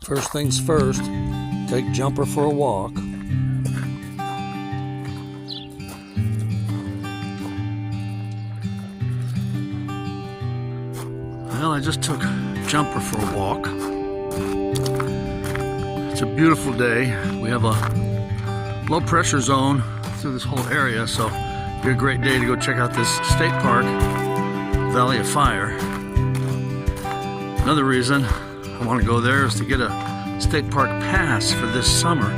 First things first, take Jumper for a walk. Well, I just took Jumper for a walk. It's a beautiful day. We have a low pressure zone through this whole area, so it'd be a great day to go check out this state park, Valley of Fire. Another reason I want to go there is to get a state park pass for this summer.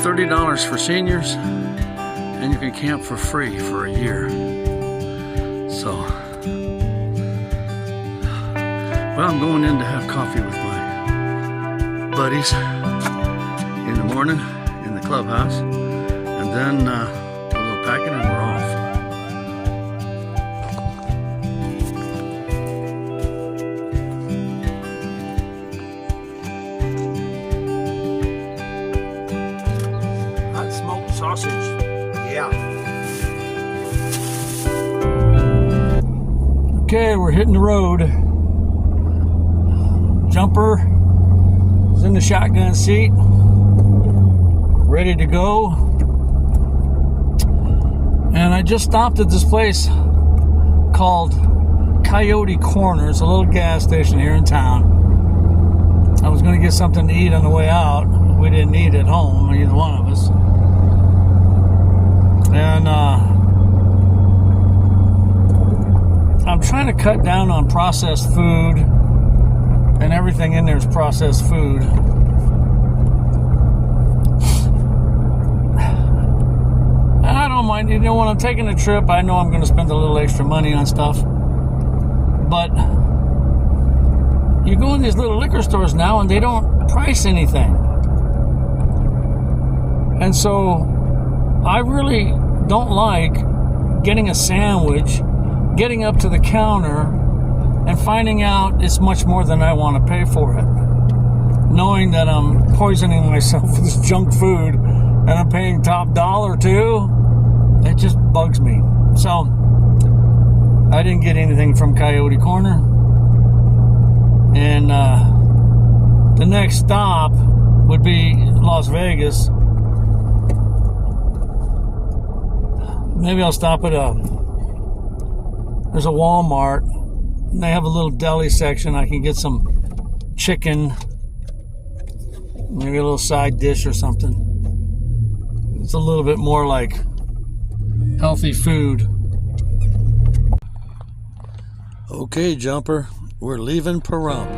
$30 for seniors, and you can camp for free for a year. So, well, I'm going in to have coffee with my buddies in the morning in the clubhouse, and then do a little packing and we're off. Hot smoked sausage. Yeah. Okay, we're hitting the road. Jumper is in the shotgun seat, ready to go. And I just stopped at this place called Coyote Corner. It's a little gas station here in town. I was going to get something to eat on the way out. We didn't eat at home, either one of us. And I'm trying to cut down on processed food, and everything in there is processed food. I don't mind, when I'm taking a trip, I know I'm going to spend a little extra money on stuff. But you go in these little liquor stores now and they don't price anything. And so I really don't like getting a sandwich, getting up to the counter, and finding out it's much more than I want to pay for it. Knowing that I'm poisoning myself with this junk food and I'm paying top dollar too, it just bugs me. So, I didn't get anything from Coyote Corner. And the next stop would be Las Vegas. Maybe I'll stop at there's a Walmart. They have a little deli section. I can get some chicken, maybe a little side dish or something. It's a little bit more like healthy food. Okay, Jumper, we're leaving Pahrump.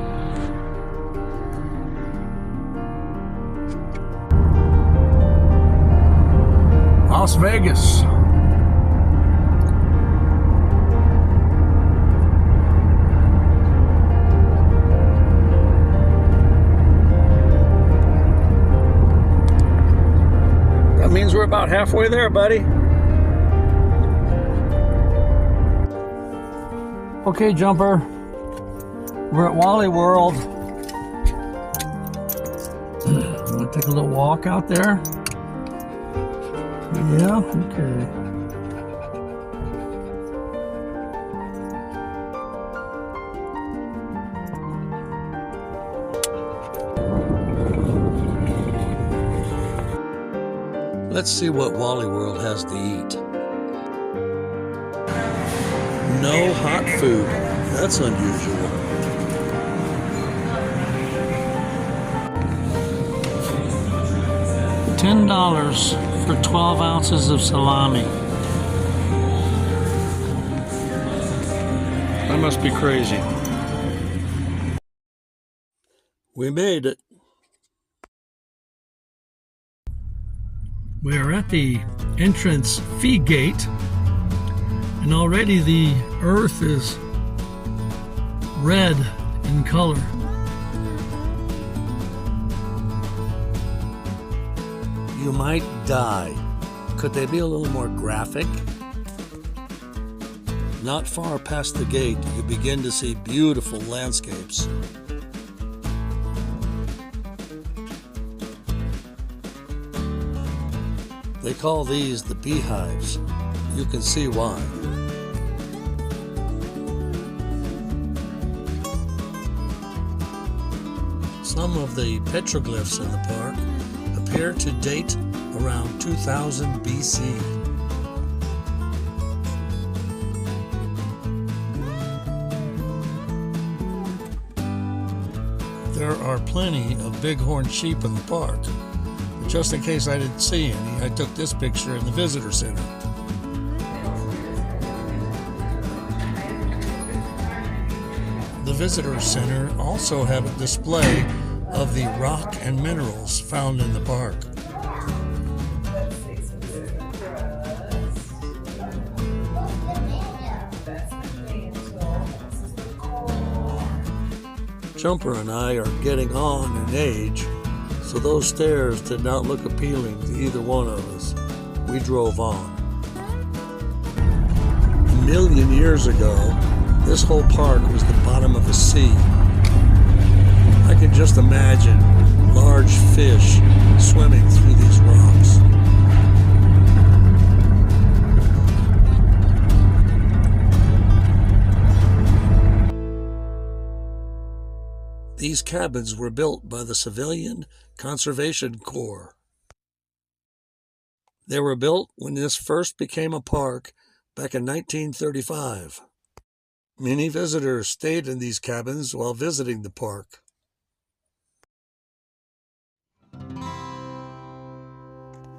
Las Vegas. Means we're about halfway there, buddy. Okay, Jumper, we're at Wally World. Want to take a little walk out there? Yeah, okay. Let's see what Wally World has to eat. No hot food. That's unusual. $10 for 12 ounces of salami. That must be crazy. We made it. We are at the entrance fee gate, and already the earth is red in color. You might die. Could they be a little more graphic? Not far past the gate, you begin to see beautiful landscapes. They call these the beehives. You can see why. Some of the petroglyphs in the park appear to date around 2000 BC. There are plenty of bighorn sheep in the park. But just in case I didn't see any, I took this picture in the visitor center. The visitor center also have a display of the rock and minerals found in the park. Jumper and I are getting on in age, so those stairs did not look appealing to either one of us. We drove on. A million years ago, this whole park was the bottom of a sea. I can just imagine large fish swimming through these rocks. These cabins were built by the Civilian Conservation Corps. They were built when this first became a park back in 1935. Many visitors stayed in these cabins while visiting the park.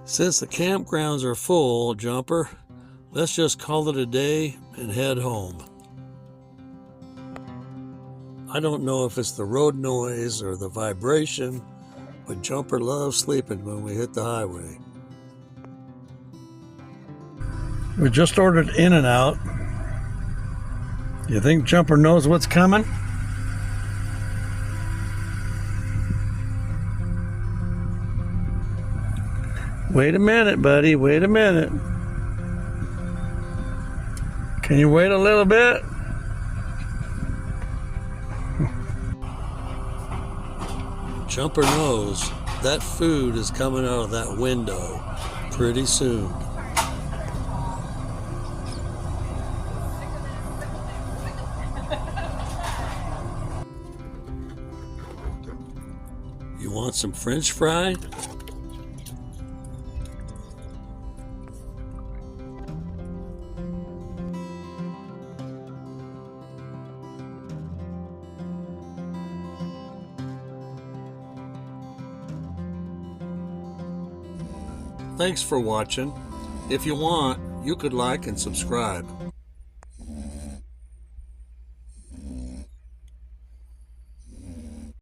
Since the campgrounds are full, Jumper, let's just call it a day and head home. I don't know if it's the road noise or the vibration, but Jumper loves sleeping when we hit the highway. We just ordered In-N-Out. You think Jumper knows what's coming? Wait a minute, buddy. Wait a minute. Can you wait a little bit? Jumper knows that food is coming out of that window pretty soon. You want some French fry? Thanks for watching. If you want, you could like and subscribe.